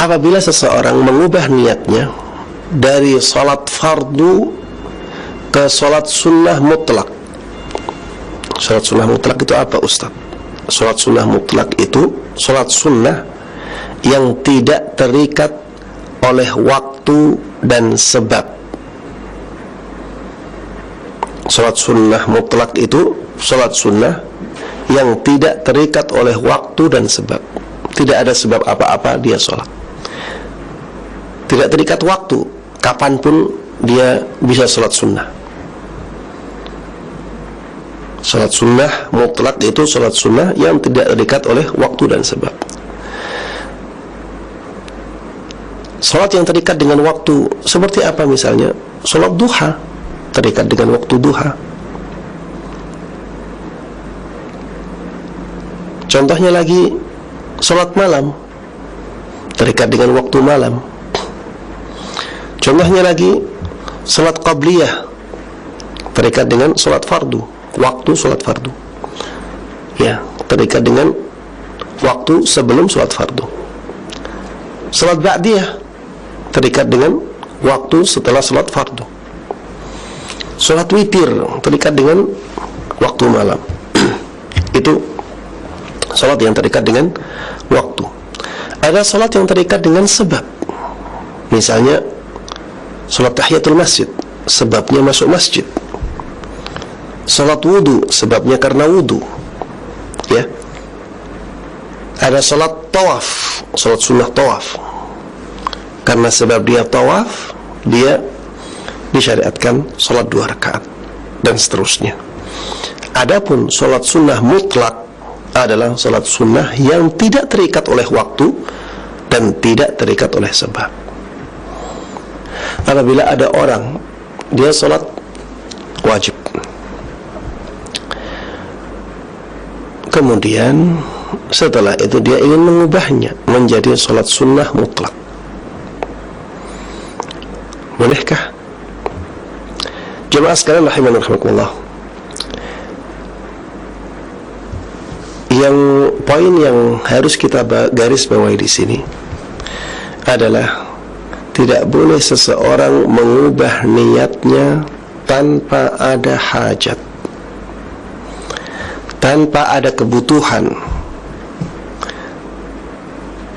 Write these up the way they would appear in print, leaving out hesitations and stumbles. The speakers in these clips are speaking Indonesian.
apabila seseorang mengubah niatnya dari sholat fardu ke sholat sunnah mutlak. Sholat sunnah mutlak itu apa, Ustaz? Sholat sunnah mutlak itu sholat sunnah yang tidak terikat oleh waktu dan sebab. Sholat sunnah mutlak itu sholat sunnah yang tidak terikat oleh waktu dan sebab. Tidak ada sebab apa-apa dia sholat. Tidak terikat waktu, kapanpun dia bisa sholat sunnah. Sholat sunnah mutlak itu sholat sunnah yang tidak terikat oleh waktu dan sebab. Sholat yang terikat dengan waktu seperti apa misalnya? Sholat duha terikat dengan waktu duha. Contohnya lagi, sholat malam terikat dengan waktu malam. Contohnya lagi, sholat qabliyah terikat dengan sholat fardu, waktu sholat fardu. Ya, terikat dengan waktu sebelum sholat fardu. Sholat ba'diyah terikat dengan waktu setelah sholat fardu. Sholat witir terikat dengan waktu malam. Itu sholat yang terikat dengan waktu. Ada sholat yang terikat dengan sebab. Misalnya sholat tahiyatul masjid, sebabnya masuk masjid. Sholat wudu, sebabnya karena wudu. Ya. Ada sholat tawaf, sholat sunnah tawaf, karena sebab dia tawaf, dia disyariatkan sholat 2 rakaat, dan seterusnya. Adapun sholat sunnah mutlak adalah sholat sunnah yang tidak terikat oleh waktu dan tidak terikat oleh sebab. Apabila ada orang dia sholat wajib, kemudian setelah itu dia ingin mengubahnya menjadi sholat sunnah mutlak, bolehkah? Jemaah sekalian rahimani rahimakumullah, poin yang harus kita garis bawahi di sini adalah tidak boleh seseorang mengubah niatnya tanpa ada hajat, tanpa ada kebutuhan,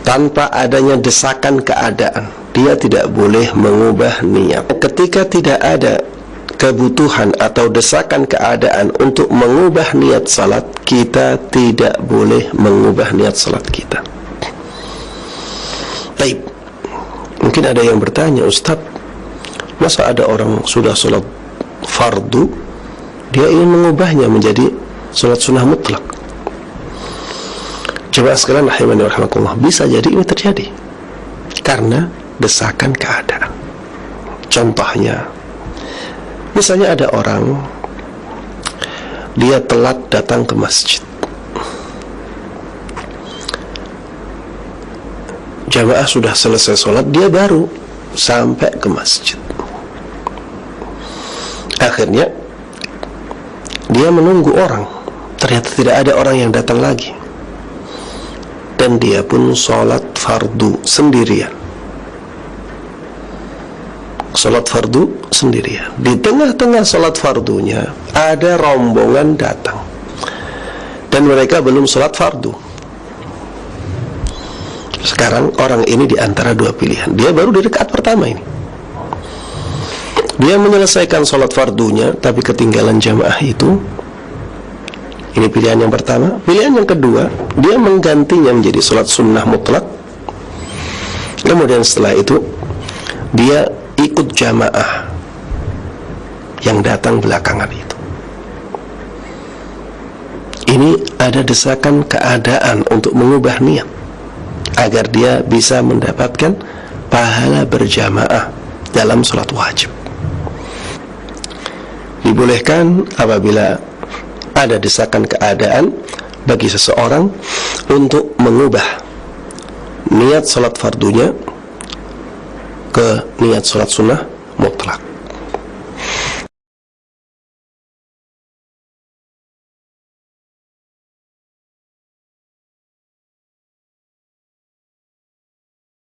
tanpa adanya desakan keadaan. Dia tidak boleh mengubah niat. Ketika tidak ada kebutuhan atau desakan keadaan untuk mengubah niat salat, kita tidak boleh mengubah niat salat kita. Baik, mungkin ada yang bertanya, Ustaz, masa ada orang sudah salat fardu, dia ingin mengubahnya menjadi salat sunnah mutlak? Coba sekalian rahimani rahimakumullah, bisa jadi ini terjadi karena desakan keadaan. Contohnya, misalnya ada orang dia telat datang ke masjid, jamaah sudah selesai sholat, dia baru sampai ke masjid. Akhirnya dia menunggu orang, ternyata tidak ada orang yang datang lagi, dan dia pun sholat fardu sendirian. Sholat fardu sendirian. Di tengah-tengah sholat fardunya ada rombongan datang, dan mereka belum sholat fardu. Sekarang orang ini di antara dua pilihan. Dia baru di rakaat pertama ini, dia menyelesaikan sholat fardunya tapi ketinggalan jamaah itu. Ini pilihan yang pertama. Pilihan yang kedua, dia menggantinya menjadi sholat sunnah mutlak. Kemudian setelah itu dia ikut jamaah yang datang belakangan itu. Ini ada desakan keadaan untuk mengubah niat agar dia bisa mendapatkan pahala berjamaah dalam sholat wajib. Dibolehkan apabila ada desakan keadaan bagi seseorang untuk mengubah niat sholat fardunya ke niat sholat sunnah mutlak.